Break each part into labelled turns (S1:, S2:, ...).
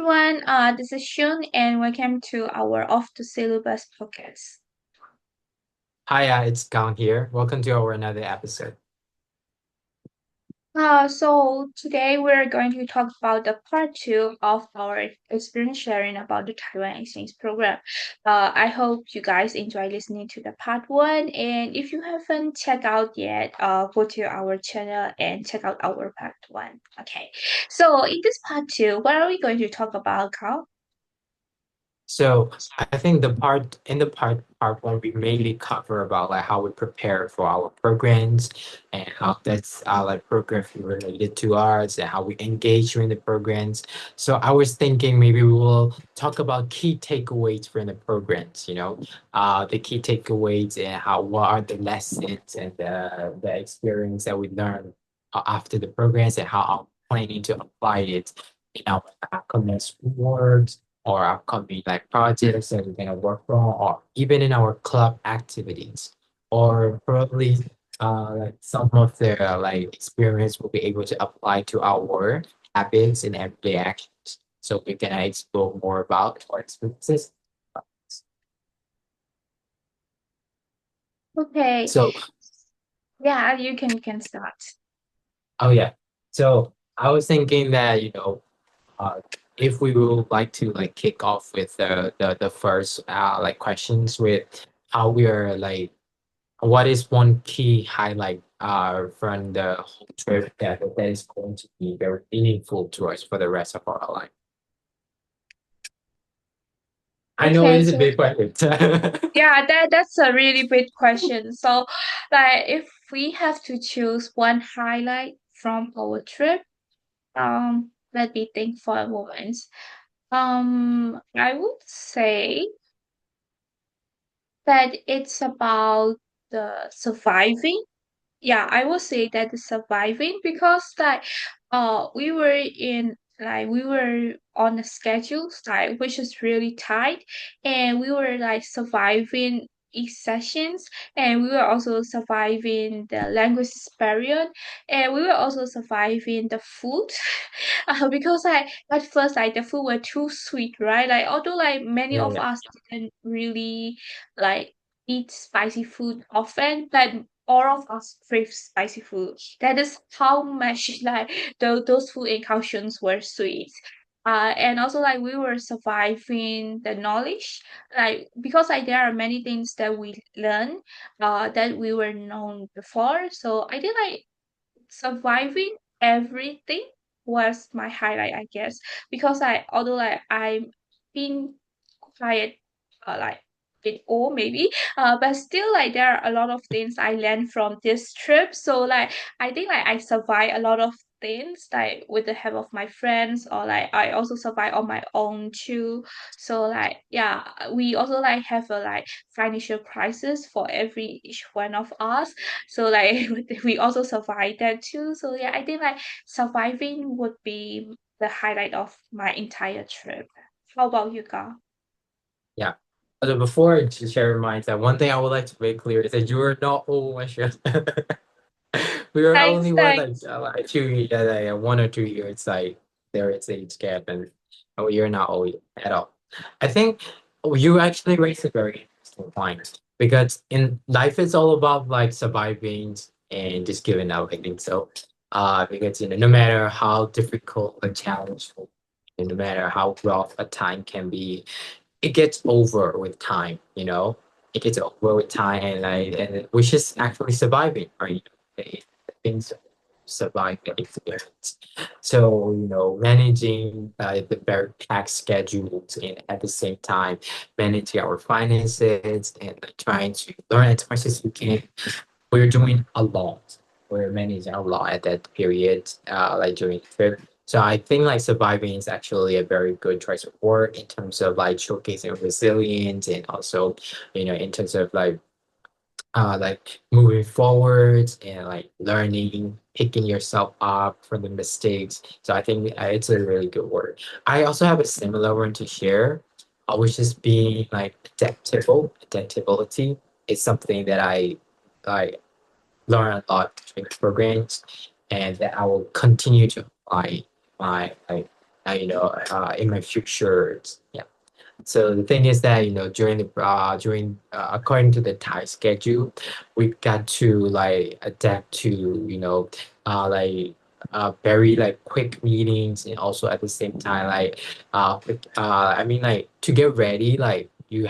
S1: everyone. This is Shun, and welcome to our Off the Syllabus podcast.
S2: Hi, it's Gang here. Welcome to our another episode.
S1: So today we're going to talk about the part two of our experience sharing about the Taiwan exchange program. I hope you guys enjoy listening to the part one, and if you haven't checked out yet, go to our channel and check out our part one. Okay. So in this part two, what are we going to talk about, Carl?
S2: So I think the part one we mainly cover about like how we prepare for our programs and how that's like program related to ours and how we engage during the programs. So I was thinking maybe we will talk about key takeaways from the programs, the key takeaways and how what are the lessons and the experience that we learn after the programs and how I'm planning to apply it in our upcoming work or upcoming like projects that we're gonna work on, or even in our club activities, or probably like some of their like experience will be able to apply to our habits and everyday actions. So we can explore more about our experiences.
S1: Okay.
S2: So,
S1: Yeah, you can start.
S2: oh yeah. So I was thinking that, uh, if we would like to like kick off with the first like questions with how we are like what is one key highlight from the whole trip that is going to be very meaningful to us for the rest of our life? I know it
S1: Okay,
S2: is a
S1: so
S2: big question.
S1: yeah, that's a really great question. So, like, if we have to choose one highlight from our trip, let me think for a moment. I would say that it's about the surviving. Yeah, I would say that the surviving because we were on a schedule like which is really tight, and we were like surviving each sessions, and we were also surviving the language barrier, and we were also surviving the food because like at first like the food were too sweet, right? Like although like many
S2: Yeah,
S1: of
S2: yeah,
S1: us didn't really like eat spicy food often, but all of us crave spicy food. That is how much like those food in Kaohsiung were sweet. And also like we were surviving the knowledge, like because like there are many things that we learn, that we were known before. So I think like surviving everything was my highlight, I guess, because I although like I'm been quiet, like bit old maybe, but still like there are a lot of things I learned from this trip. So like I think like I survived a lot of things like with the help of my friends, or like I also survive on my own too. So like yeah, we also like have a like financial crisis for every each one of us. So like we also survived that too. So yeah, I think like surviving would be the highlight of my entire trip. How about you, Ga?
S2: yeah. So before I share mine, that one thing I would like to make clear is that you are not old, Michelle. We are
S1: Thanks,
S2: only
S1: thanks.
S2: like 2 years, like 1 or 2 years, like there is age gap, and oh, you're not old at all. I think you actually raised a very interesting point because in life it's all about like surviving and just giving up. I think so. Because no matter how difficult a challenge, and no matter how rough a time can be, it gets over with time. It gets over with time, and which is actually surviving, right? Things survive the experience. So, managing the very packed schedules and at the same time managing our finances and trying to learn as much as we can. We're doing a lot. We're managing a lot at that period, like during the trip. So I think like surviving is actually a very good choice of word in terms of like showcasing resilience and also, in terms of like moving forward and like learning, picking yourself up from the mistakes. So I think it's a really good word. I also have a similar one to share, which is being like adaptable. Adaptability is something that I like learn a lot during the programs, and that I will continue to apply my like in my future. Yeah. So the thing is that during according to the Thai schedule, we got to like adapt to like very like quick meetings, and also at the same time like I mean like to get ready, like you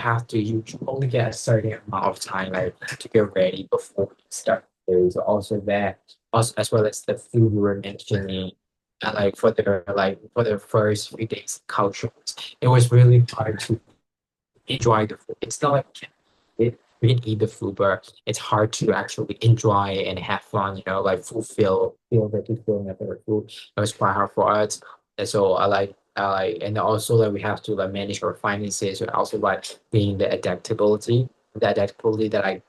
S2: only get a certain amount of time like to get ready before you start. There's also that, also as well as the food we were mentioning, and like for the first few days culture, it was really hard to enjoy the food. It's not like we can eat the food, but it's hard to actually enjoy it and have fun, like feel the feeling of the food. It was quite hard for us. And so and also like we have to like manage our finances, and also like being the adaptability that I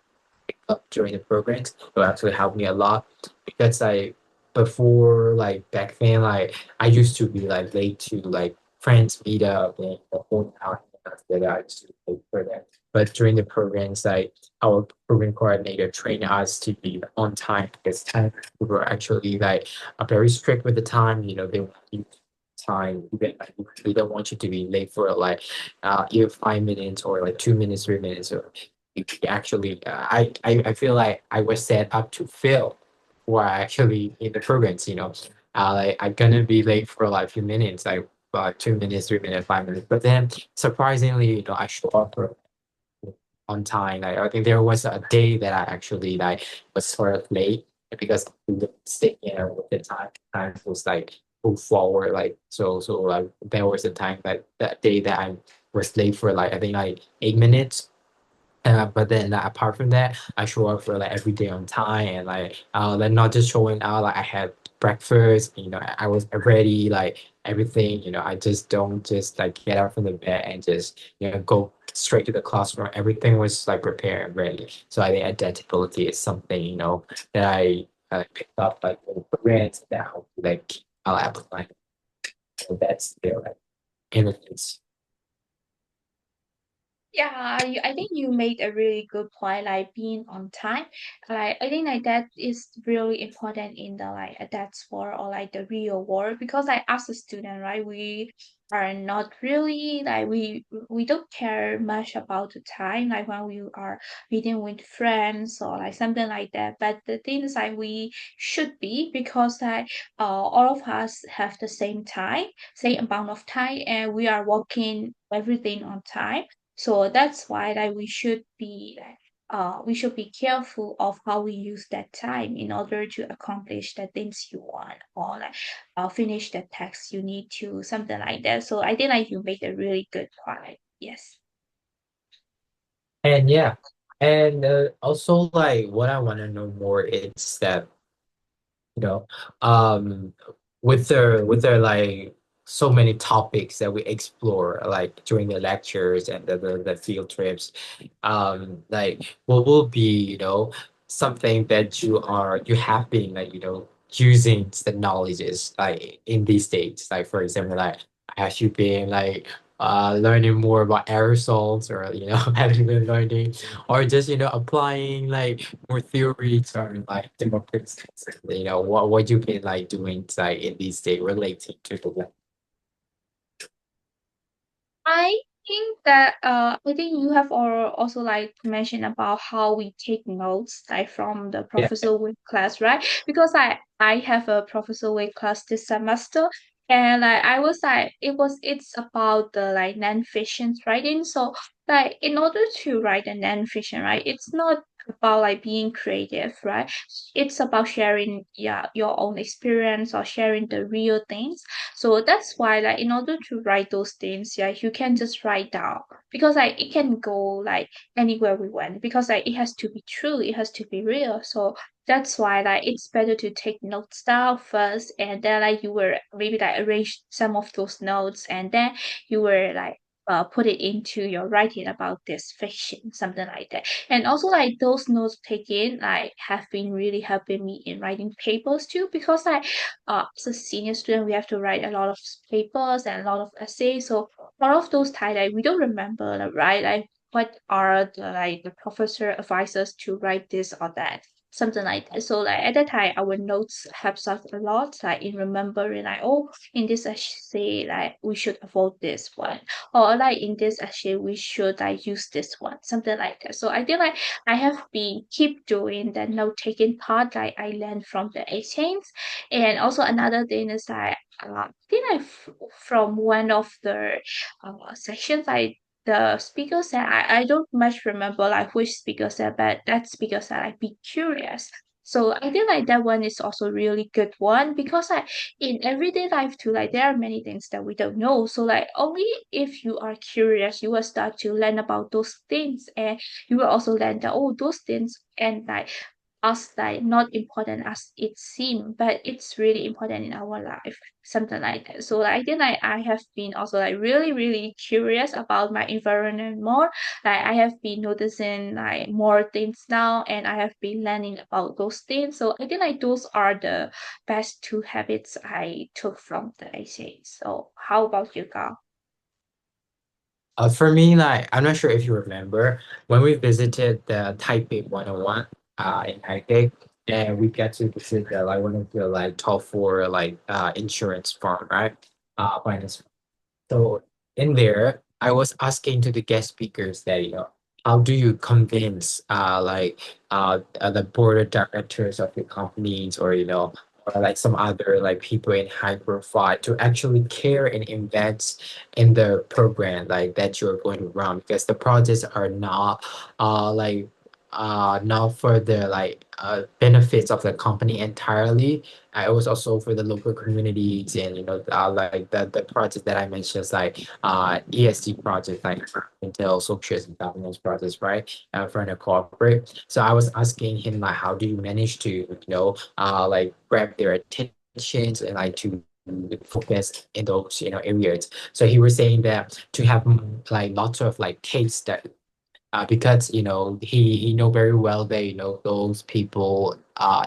S2: picked up during the programs will actually help me a lot, because like before, like back then, like I used to be like late to like friends meet up and the whole hour that I used to wait for that. But during the programs, like our program coordinator trained us to be on time, because time we were actually like very strict with the time. They want you time. They don't want you to be late for like either 5 minutes or like 2 minutes, 3 minutes, or actually I feel like I was set up to fail who are actually in the programs. Like I'm gonna be late for like a few minutes, like 2 minutes, 3 minutes, 5 minutes. But then surprisingly, I show up on time. Like I think there was a day that I actually like was sort of late because we didn't stay here with the time. Time was like move forward. Like so like there was a time that day that I was late for like I think like 8 minutes. But then apart from that, I show up for like every day on time, and like not just showing out. Like I had breakfast, I was ready, like everything. I just don't just like get out from the bed and just go straight to the classroom. Everything was like prepared and ready. So I think adaptability is something that I picked up like with programs that like I'll apply. So that's like innocence.
S1: Yeah, I think you made a really good point, like being on time. Like I think like that is really important in the like that's for or like the real world, because like as a student, right, we are not really like we don't care much about the time like when we are meeting with friends or like something like that. But the thing is like we should be, because like all of us have the same time, same amount of time, and we are working everything on time. So that's why like we should be careful of how we use that time in order to accomplish the things you want, or like finish the text you need to, something like that. So I think like you made a really good point. Yes.
S2: And yeah, and also like what I want to know more is that you know, um, with their like so many topics that we explore like during the lectures and the field trips, like what will be, something that you have been like, using the knowledges like in these days. Like for example, like have you been like learning more about aerosols, or have you been learning or just applying like more theories or like democrats, what you've been like doing like in these days relating to the web.
S1: I think that I think you have also like mentioned about how we take notes like from the
S2: Yeah.
S1: professor with class, right? Because I have a professor with class this semester, and like I was like it's about the like non-fiction writing. So like in order to write a non-fiction, right, it's not about like being creative, right? It's about sharing, yeah, your own experience or sharing the real things. So that's why like in order to write those things, yeah, you can just write down, because like it can go like anywhere we want, because like it has to be true, it has to be real. So that's why like it's better to take notes down first, and then like you will maybe like arrange some of those notes, and then you will like put it into your writing about this fiction, something like that. And also like those notes taken like have been really helping me in writing papers too, because like as a senior student, we have to write a lot of papers and a lot of essays. So a lot of those time, like we don't remember, like, right? Like what are the like the professor advises to write this or that. something like that. So like at that time, our notes helps us a lot, like in remembering, like oh, in this essay, like we should avoid this one, or like in this essay, we should like use this one, something like that. So I think like I have been keep doing the note taking part, like I learned from the exchange, and also another thing is that I think from one of the sections, the speaker said, I don't much remember like which speaker said, but that speaker said like be curious. So I think like that one is also really good one, because like in everyday life too, like there are many things that we don't know. So like only if you are curious, you will start to learn about those things, and you will also learn that oh, those things and like us like not important as it seems, but it's really important in our life, something like that. So like, I think like I have been also like really really curious about my environment more. Like I have been noticing like more things now, and I have been learning about those things. So I think like those are the best two habits I took from the essay. So how about you, Carl?
S2: For me, like I'm not sure if you remember when we visited the Taipei 101 in Taipei, and we get to visit the like one of the like top four like insurance firm, right? Finance. So in there, I was asking to the guest speakers that, how do you convince the board of directors of the companies, or or like some other like people in high profile to actually care and invest in the program like that you're going to run, because the projects are not not for the benefits of the company entirely. It was also for the local communities, and like the project that I mentioned is like ESG project, like Intel social and governance projects, right? For the corporate. So I was asking him like, how do you manage to like grab their attentions and like to focus in those areas. So he was saying that to have like lots of like case that because he know very well that those people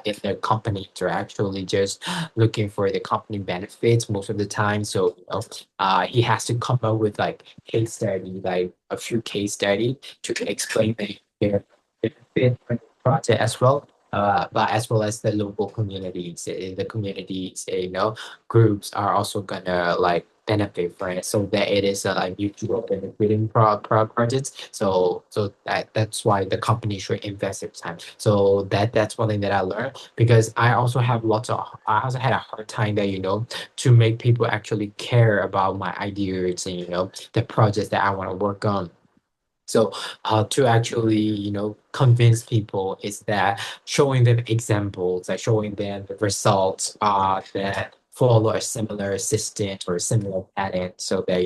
S2: in their companies are actually just looking for the company benefits most of the time. So he has to come up with like case study, like a few case study to explain their benefit for the project as well. But as well as the local communities, the communities, groups are also gonna like benefit from it, so that it is a like mutual benefiting projects. So that's why the company should invest its time. So that's one thing that I learned, because I also had a hard time that to make people actually care about my ideas and the projects that I want to work on. So to actually, convince people is that showing them examples, like showing them the results that follow a similar system or a similar pattern, so that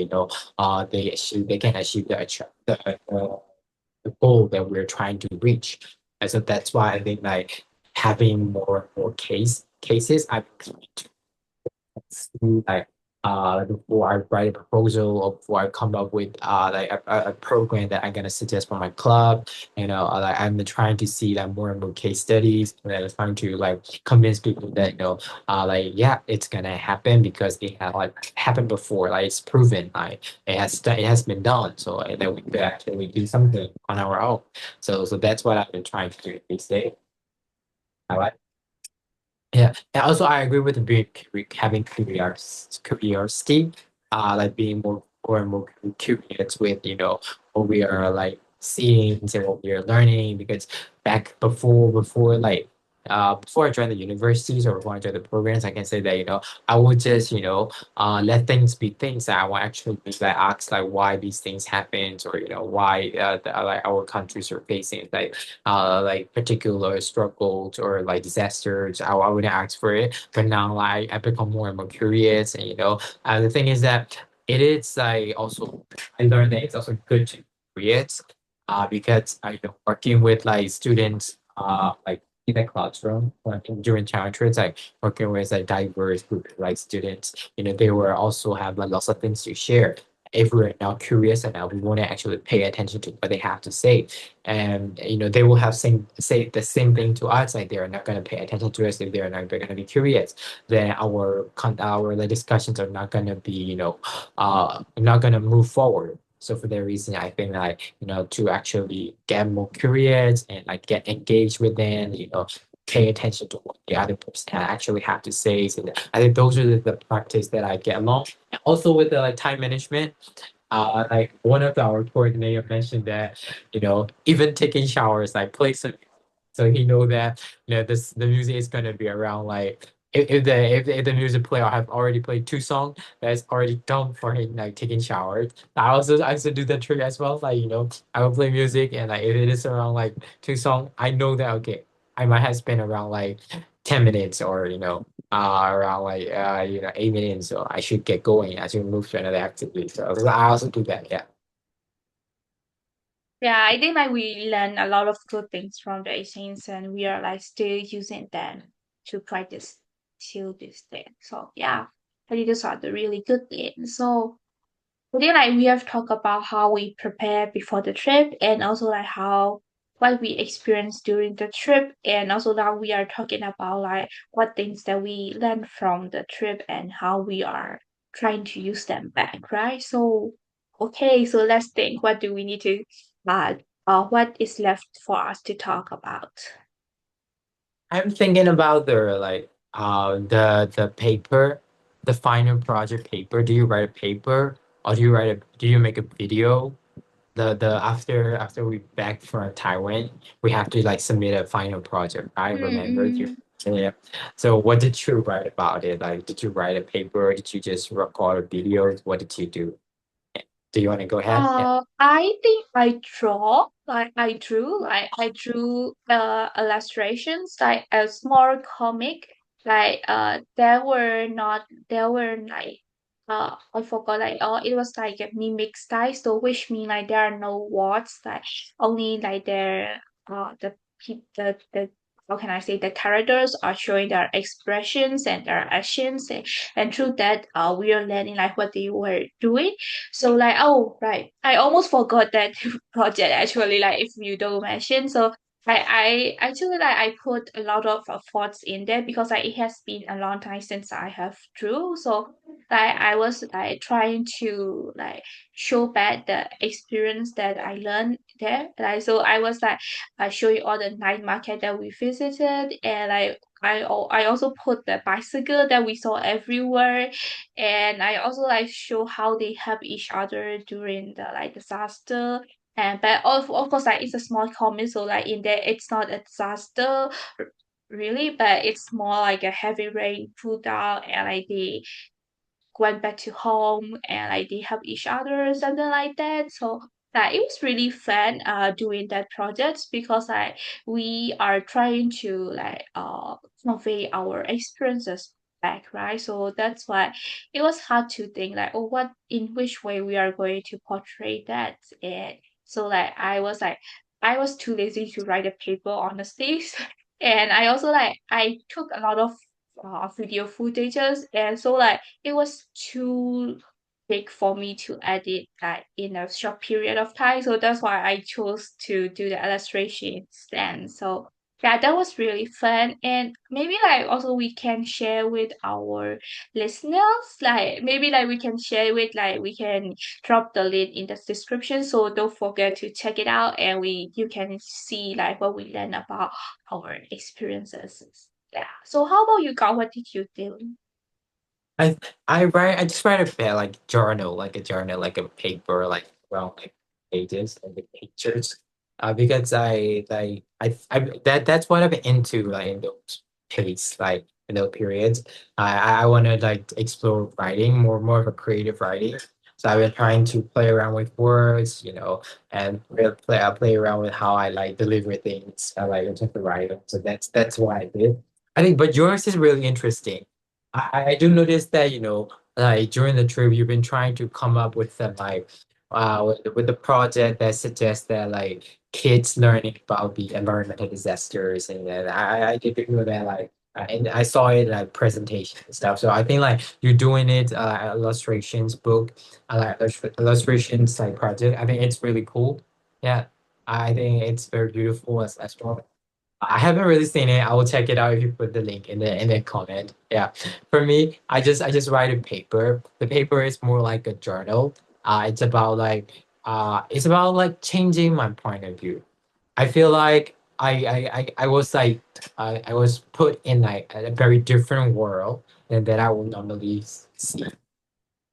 S2: they can achieve the goal that we're trying to reach. And so that's why I think like having more cases, I like before I write a proposal, or before I come up with like a program that I'm gonna suggest for my club. Like I'm trying to see like more and more case studies, and I'm trying to like convince people that like yeah, it's gonna happen because it had like happened before, like it's proven, like it has been done, so that we could actually do something on our own. So that's what I've been trying to do these days. All right. Yeah, and also I agree with the having curiosity, like being more and more curious with what we are like seeing and what we are learning. Because back before like before I joined the universities, or before I joined the programs, I can say that I would just let things be things, that I will actually be like ask like why these things happen, or why like our countries are facing like particular struggles or like disasters. I wouldn't ask for it, but now like I become more and more curious, and the thing is that it is like also I learned that it's also good to create, because I working with like students like in the classroom, like during challenge trades, like working with a diverse group of like students, they will also have like lots of things to share. If we're now curious enough, we want to actually pay attention to what they have to say, and they will have say the same thing to us. Like they're not going to pay attention to us if they're not going to be curious. Then our like, discussions are not going to be not going to move forward. So for that reason, I think like, to actually get more curious and like get engaged within, pay attention to what the other person actually have to say. So I think those are the practice that I get along. And also with the like time management, like one of our coordinator mentioned that, even taking showers, like play some, so he know that, the music is gonna be around like, if the music player have already played two songs, that's already done for him like taking showers. I also do that trick as well. Like, I will play music, and like if it is around like two songs, I know that okay, I might have spent around like 10 minutes, or around like 8 minutes, so I should get going. I should move to another activity. So I also do that. Yeah.
S1: Yeah, I think like we learn a lot of good things from the Asians and we are like still using them to practice till this day. So yeah, I think those are the really good things. So today like we have talked about how we prepare before the trip and also like how what we experienced during the trip, and also now we are talking about like what things that we learned from the trip and how we are trying to use them back, right? So okay, so let's think what do we need to uh what is left for us to talk about.
S2: I'm thinking about the like the paper, the final project paper. Do you write a paper, or do you make a video? The after we back from Taiwan, we have to like submit a final project. I remember you.
S1: Mm-mm.
S2: Yeah. So what did you write about it? Like, did you write a paper? Did you just record a video? What did you do? Do you want to go ahead? Yeah.
S1: I think I draw, like I drew illustrations, like a small comic. Like there were like I forgot like it was like a mimic style, so which mean like there are no words, like only like there the how can I say, the characters are showing their expressions and their actions, and through that we are learning like what they were doing. So like, oh right, I almost forgot that project actually. Like if you don't mention, so I actually like I put a lot of thoughts in there because like it has been a long time since I have drew. So like I was like trying to like show back the experience that I learned there. Like so I was like I show you all the night market that we visited, and I also put the bicycle that we saw everywhere, and I also like show how they help each other during the like disaster. And but of course like it's a small comment, so like in there it's not a disaster really, but it's more like a heavy rain pulled down and like they went back to home and like they help each other, something like that. So that it was really fun doing that project because like we are trying to like convey our experiences back, right? So that's why it was hard to think like, oh, what in which way we are going to portray that. And so like I was too lazy to write a paper honestly. And I also like I took a lot of video footages, and so like it was too big for me to edit like in a short period of time. So that's why I chose to do the illustrations then. So yeah, that was really fun. And maybe like also we can share with our listeners, like maybe like we can share with like we can drop the link in the description. So don't forget to check it out and we you can see like what we learn about our experiences. Yeah. So how about you, Gao? What did you do?
S2: I I just write a bit like journal, like a paper, like around like pages and the pictures. Because I that's what I'm into like in those periods, like in those periods. I want to like explore writing more of a creative writing. So I've been trying to play around with words, and really play around with how I like deliver things, like in terms of writing. So that's what I did. I think, but yours is really interesting. I do notice that, like during the trip, you've been trying to come up with some like, with the project that suggests that like kids learning about the environmental disasters, and then I did feel that like, and I saw it like presentation and stuff. So I think like you're doing it, illustrations book, like illustrations like project. I think it's really cool. Yeah, I think it's very beautiful as well. I haven't really seen it. I will check it out if you put the link in the comment. Yeah. For me, I just write a paper. The paper is more like a journal. It's about like it's about like changing my point of view. I feel like I was like I was put in like a very different world than that I would normally see.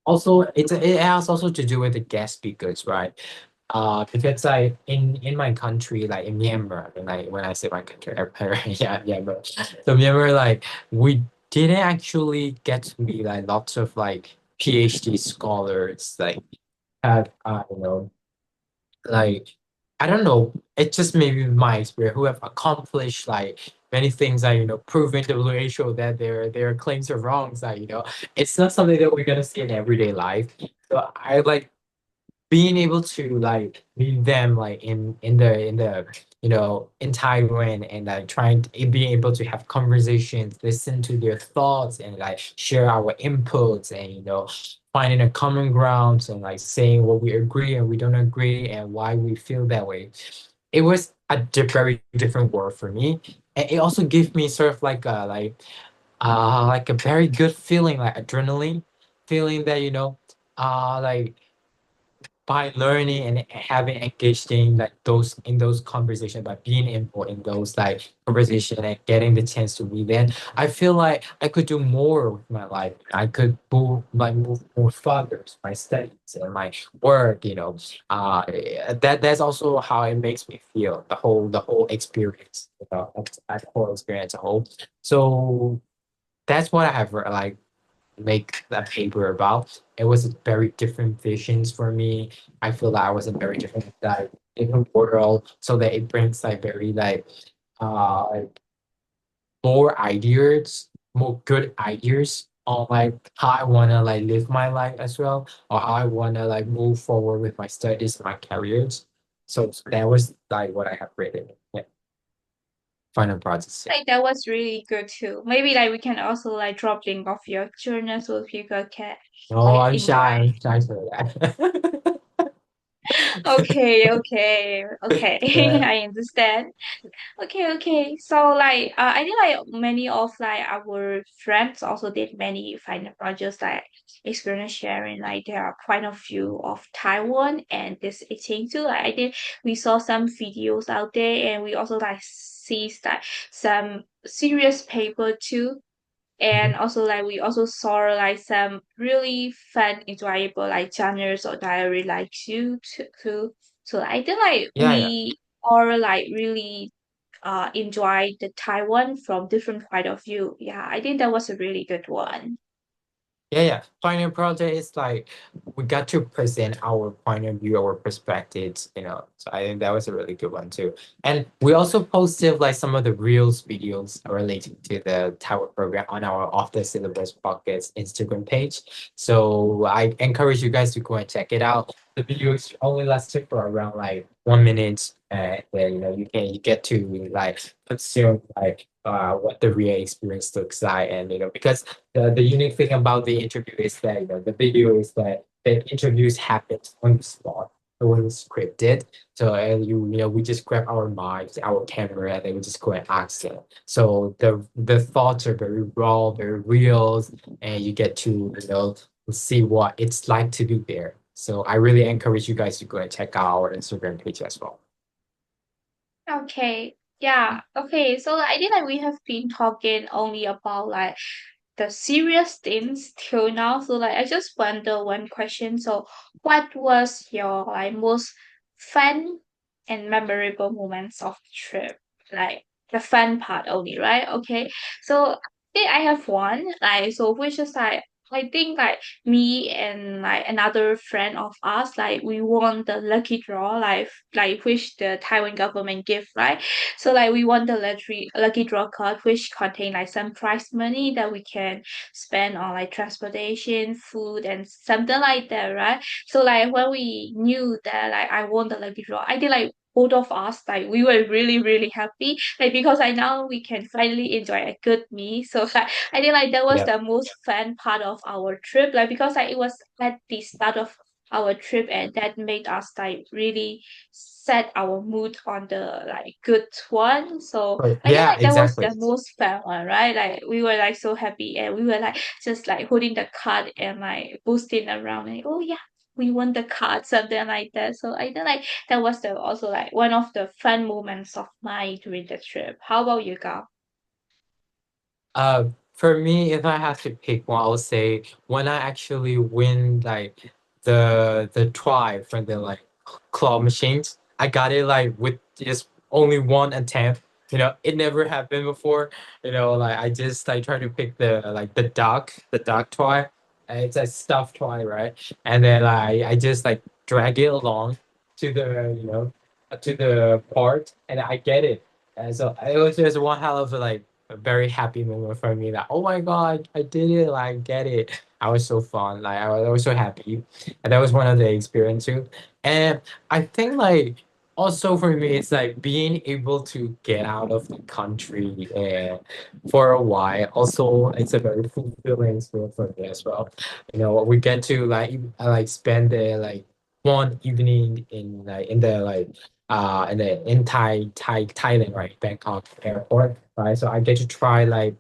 S2: Also, it has also to do with the guest speakers, right? Because like in my country, like in Myanmar, when I say my country, yeah, Myanmar. So Myanmar, like we didn't actually get to meet like lots of like PhD scholars, like have like I don't know, it's just maybe my experience who have accomplished like many things that proven to WHO that their claims are wrong. So it's not something that we're gonna see in everyday life. So I like being able to like meet them like in the in Taiwan and like trying to being able to have conversations, listen to their thoughts and like share our inputs and finding a common ground and like saying what we agree and we don't agree and why we feel that way. It was a very different world for me. And it also gave me sort of like a very good feeling, like adrenaline feeling that like by learning and having engaged in like those conversations, by being involved in those like conversation and getting the chance to read them, I feel like I could do more with my life. I could move more further my studies and my work. That's also how it makes me feel. The whole experience, that whole experience as a whole. So that's what I have like make that paper about. It was a very different visions for me. I feel like I was in very different world, so that it brings like very like more ideas, more good ideas on like how I wanna like live my life as well, or how I wanna like move forward with my studies, my careers. So that was like what I have written. Yeah, final projects. Yeah.
S1: Like that was really good too. Maybe like we can also like drop link of your journal so people can
S2: Oh,
S1: like
S2: I'm shy.
S1: enjoy.
S2: I'm shy for that.
S1: Okay, okay, okay.
S2: Yeah.
S1: I understand. Okay, okay. So like I think like many of like our friends also did many final projects like experience sharing like their point of view of Taiwan and this eating too. Like I did we saw some videos out there and we also like see like some serious paper too. And
S2: Mhm.
S1: also like we also saw like some really fun, enjoyable like genres or diary like you too. So I think like
S2: Yeah, yeah.
S1: we are like really enjoy the Taiwan from different point of view. Yeah, I think that was a really good one.
S2: Yeah, yeah. Final project is like we got to present our point of view, our perspectives. So I think that was a really good one too. And we also posted like some of the reels videos relating to the Tower program on our off the syllabus pockets Instagram page. So I encourage you guys to go and check it out. The videos only lasted for around like 1 minute, and then you get to like consume like what the real experience looks like, and because the unique thing about the interview is that the video is that the interviews happens on the spot. It wasn't scripted. So and we just grab our mics, our camera, and then we just go and ask them. So the thoughts are very raw, very real, and you get to see what it's like to be there. So I really encourage you guys to go and check out our Instagram page as well.
S1: Okay. Yeah. Okay. So I think like we have been talking only about like the serious things till now. So like I just wonder one question. So what was your like most fun and memorable moments of the trip? Like the fun part only, right? Okay. So I think I have one, like so which is like I think like me and like another friend of us, like we won the lucky draw, like which the Taiwan government give, right? So like we won the lucky draw card which contain like some prize money that we can spend on like transportation, food and something like that, right? So like when we knew that like I won the lucky draw, I did like both of us like we were really really happy like because I now we can finally enjoy a good meal. So like I think like that was
S2: Yeah.
S1: the most fun part of our trip like because like it was at the start of our trip and that made us like really set our mood on the like good one. So
S2: But
S1: I think
S2: yeah,
S1: like that was
S2: exactly.
S1: the most fun one, right? Like we were like so happy and we were like just like holding the card and like boosting around and oh yeah. we won the card, something like that. So I think like that was the also like one of the fun moments of my during the trip. How about you, Gao?
S2: For me, if I have to pick one, I'll say when I actually win like the try for the like claw machines, I got it like with just only one attempt. It never happened before. Like I just like try to pick the duck toy. It's a stuffed toy, right? And then I just like drag it along to the part, and I get it. And so it was just one hell of a very happy moment for me that, oh my god, I did it, like get it. I was so fun, like I was so happy. And that was one of the experience too. And I think like also for me it's like being able to get out of the country for a while. Also it's a very fulfilling experience for me as well. We get to like spend the like one evening in Thailand, right? Bangkok airport, right? So I get to try like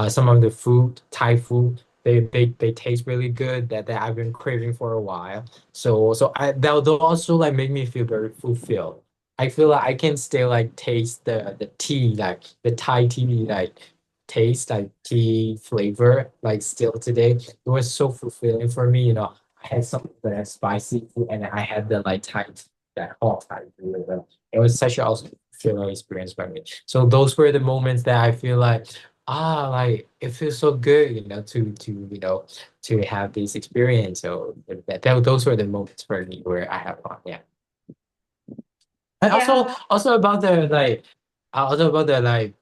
S2: some of the food, Thai food. They taste really good that I've been craving for a while. So they'll also like make me feel very fulfilled. I feel like I can still like taste the tea, like the Thai tea, like taste like tea flavor, like still today. It was so fulfilling for me, I had some of the spicy food and I had the like Thai that hot Thai food. It was such an awesome feeling experience for me. So those were the moments that I feel like it feels so good, to have this experience. So those were the moments for me where I have fun. Yeah. And
S1: Yeah,
S2: also about the like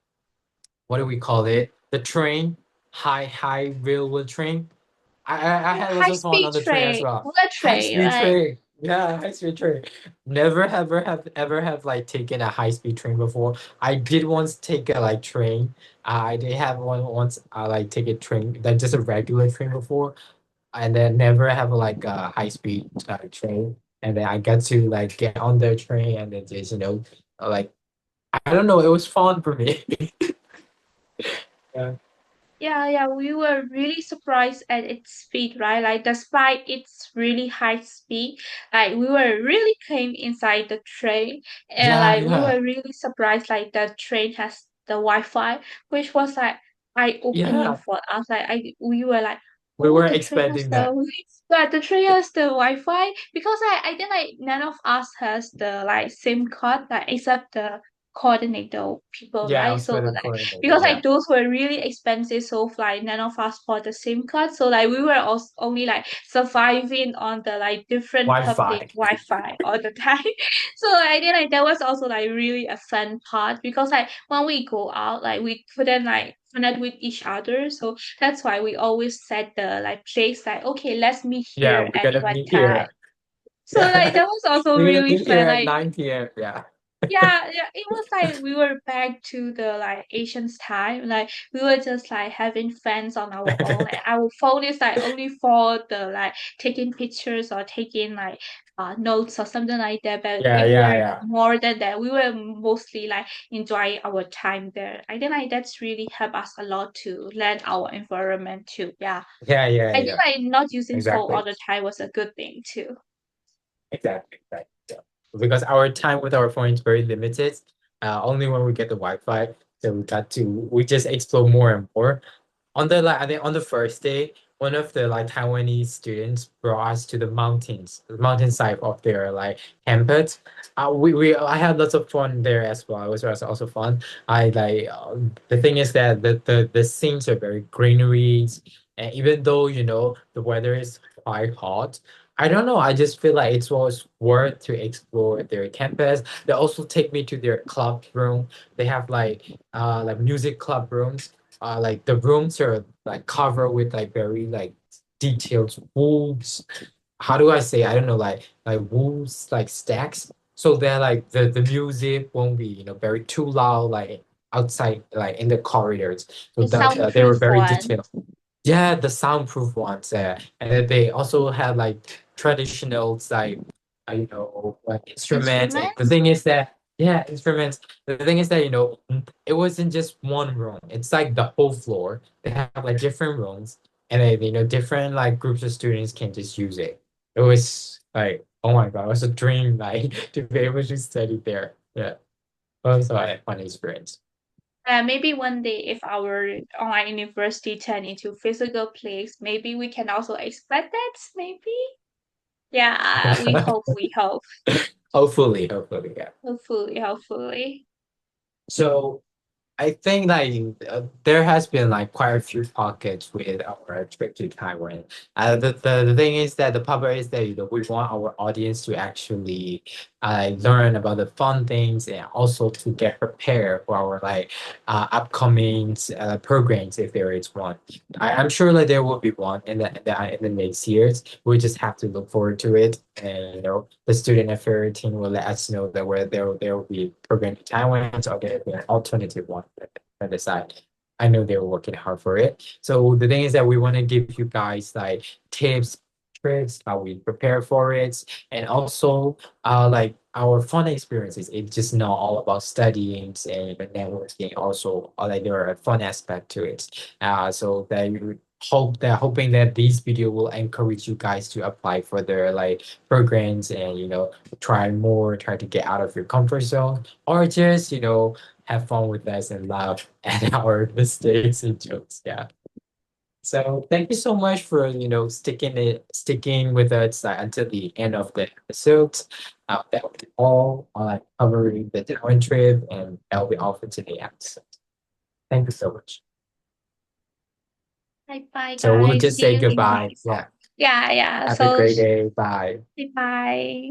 S2: what do we call it? The train, high railway train. I
S1: yeah,
S2: had lots
S1: high
S2: of fun
S1: speed
S2: on the train as
S1: train,
S2: well.
S1: bullet
S2: High
S1: train,
S2: speed
S1: right?
S2: train. Yeah, high speed train. Never ever have like taken a high speed train before. I did once take a like train. I did have one once like take a train that just a regular train before, and then never have like a high speed train. And then I got to like get on the train and then just like I don't know. It was fun for me. Yeah.
S1: Yeah, yeah, we were really surprised at its speed, right? Like despite its really high speed, like we were really came inside the train and
S2: Yeah,
S1: like we
S2: yeah,
S1: were really surprised like the train has the Wi-Fi, which was like eye-opening
S2: yeah.
S1: for us. Like we were like,
S2: We
S1: oh,
S2: weren't
S1: the train has
S2: expecting that.
S1: the but the train has the Wi-Fi because I think like none of us has the like SIM card like except the coordinator people,
S2: Yeah, I
S1: right?
S2: was
S1: So
S2: for the
S1: like
S2: coordinator.
S1: because
S2: Yeah.
S1: like those were really expensive so like none of us bought the SIM card so like we were also only like surviving on the like different public
S2: Wi-Fi.
S1: Wi-Fi all the time. So I think like that was also like really a fun part because like when we go out like we couldn't like connect with each other, so that's why we always set the like place like okay, let's meet
S2: Yeah,
S1: here
S2: we're
S1: at
S2: gonna
S1: one
S2: meet
S1: time.
S2: here.
S1: So like
S2: Yeah.
S1: that was also
S2: We're gonna
S1: really
S2: meet here
S1: fun,
S2: at
S1: like
S2: 9 p.m. Yeah.
S1: yeah, yeah, it was like we were back to the like Asian's time. Like we were just like having fans on our own. Like our phone is like only for the like taking pictures or taking like notes or something like that. But
S2: Yeah,
S1: we
S2: yeah,
S1: were
S2: yeah.
S1: more than that. We were mostly like enjoying our time there. I think like that's really helped us a lot to learn our environment too. Yeah.
S2: Yeah, yeah,
S1: I think
S2: yeah.
S1: like not using phone all
S2: Exactly.
S1: the time was a good thing too.
S2: Exactly. Right. Yeah. Because our time with our phone is very limited. Only when we get the Wi-Fi, so we just explore more and more. I think on the first day, one of the like Taiwanese students brought us to the mountainside of their like campus. I had lots of fun there as well. It was also fun. The thing is that the scenes are very greenery, and even though the weather is quite hot, I don't know. I just feel like it was worth to explore their campus. They also take me to their club room. They have like music club rooms, like the rooms are like covered with like very like detailed wools. How do I say? I don't know, like wools, like stacks. So they're like the music won't be very too loud, like outside, like in the corridors. So
S1: The
S2: that they were
S1: soundproof
S2: very
S1: one.
S2: detailed. Yeah, the soundproof ones. And then they also had like traditional like like instruments. And the
S1: Instrument?
S2: thing is that yeah, instruments. The thing is that it wasn't just one room. It's like the whole floor. They have like different rooms, and then different like groups of students can just use it. It was Like, oh my God, it was a dream, like to be able to study there. Yeah, also a fun experience.
S1: Maybe one day, if our online university turn into physical place, maybe we can also expect that. Maybe, yeah. We hope. We hope.
S2: Hopefully, yeah.
S1: Hopefully, hopefully.
S2: So I think like there has been like quite a few pockets with our trip to Taiwan. The thing is that the problem is that we want our audience to actually learn about the fun things and also to get prepared for our like upcoming programs if there is one. I'm sure that there will be one in the next years. We just have to look forward to it, and the student affairs team will let us know that where there will be program in Taiwan or there will be an alternative one on the side. I know they were working hard for it. So the thing is that we want to give you guys like tips, tricks, how we prepare for it, and also like our fun experiences. It's just not all about studying and networking. Also, like there are a fun aspect to it. So that you hoping that this video will encourage you guys to apply for their like programs and try more, try to get out of your comfort zone, or just have fun with us and laugh at our mistakes and jokes. Yeah. So thank you so much for sticking with us until the end of the episode. That will be all on covering the Taiwan trip, and that will be all for today episode. Thank you so much.
S1: Bye bye,
S2: So we'll
S1: guys.
S2: just
S1: See
S2: say
S1: you in the
S2: goodbye.
S1: next one.
S2: Yeah.
S1: Yeah, yeah.
S2: Have a
S1: So,
S2: great day. Bye.
S1: bye bye.